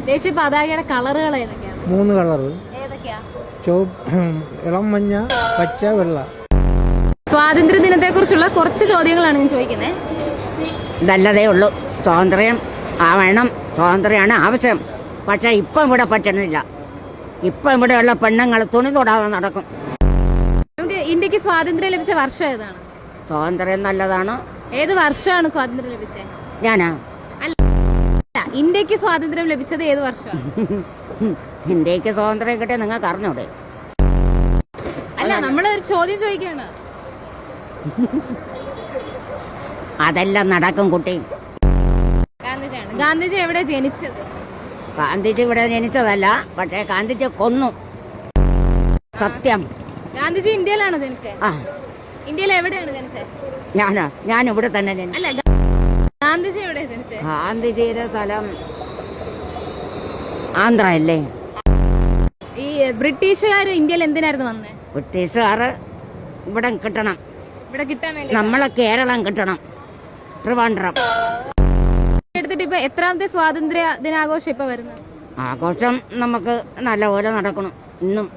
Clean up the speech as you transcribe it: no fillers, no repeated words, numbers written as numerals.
ദേശീയ പതാകയുടെ കളറുകൾ ഏതൊക്കെയാണ്? 3 കളർ. ഏതൊക്കെയാ? ഇളം മഞ്ഞ, പച്ച, വെള്ള. സ്വാതന്ത്ര്യ ദിനത്തെ കുറിച്ചുള്ള കുറച്ച് ചോദ്യങ്ങളാണ് ഞാൻ ചോദിക്കുന്നത്. നല്ലതേ ഉള്ളൂ. സ്വാതന്ത്ര്യം ആവണം, സ്വാതന്ത്ര്യമാണ് ആവശ്യം. പക്ഷെ ഇപ്പം ഇവിടെ പറ്റുന്നില്ല. ഇപ്പം ഇവിടെയുള്ള പെണ്ണുങ്ങൾ തുണി തൊടാതെ നടക്കും. നമുക്ക് ഇന്ത്യക്ക് സ്വാതന്ത്ര്യം ലഭിച്ച വർഷം ഏതാണ്? സ്വാതന്ത്ര്യം നല്ലതാണ്. ഏത് വർഷമാണ് സ്വാതന്ത്ര്യം ലഭിച്ചത്? ഞാനാ അല്ല, ഇന്ത്യക്ക് സ്വാതന്ത്ര്യം ലഭിച്ചത് ഏത് വർഷമാണ്? ഇന്ത്യക്ക് സ്വാതന്ത്ര്യം കിട്ടിയ നിങ്ങൾക്ക് അറിഞ്ഞൂടെ? അല്ല, നമ്മളൊരു ചോദ്യം ചോദിക്കാണ്. അതെല്ലാം നടക്കും കുട്ടി. ഗാന്ധിജിയാണ്. ഗാന്ധിജി എവിടെ ജനിച്ചത്? ഗാന്ധിജി ഇവിടെ ജനിച്ചതല്ല, പക്ഷേ ഗാന്ധിജി കൊന്നു. സത്യം. ഗാന്ധിജി ഇന്ത്യയിലാണോ ജനിച്ചത്? ആ, ഇന്ത്യയിൽ എവിടെയാണ് ജനിച്ചത്? ഞാൻ ഇവിടെ തന്നെ ജനിച്ചു. അല്ല, ഗാന്ധിജി എവിടെ ജനിച്ചത്? ഗാന്ധിജിയുടെ സ്ഥലം ആന്ധ്ര അല്ലേ? ഈ ബ്രിട്ടീഷുകാർ ഇന്ത്യയിൽ എന്തിനായിരുന്നു വന്നത്? ബ്രിട്ടീഷുകാർ ഇവിടെ കിട്ടണം, ഇവിടെ കിട്ടാൻ വേണ്ടി. നമ്മളെ കേരളം കിട്ടണം, ട്രിവാൻഡ്രം. എടുത്തിട്ട് ഇപ്പൊ എത്രാമത്തെ സ്വാതന്ത്ര്യ ദിനാഘോഷം ഇപ്പൊ വരുന്നത്? ആഘോഷം നമുക്ക് നല്ലപോലെ നടക്കണം ഇന്നും.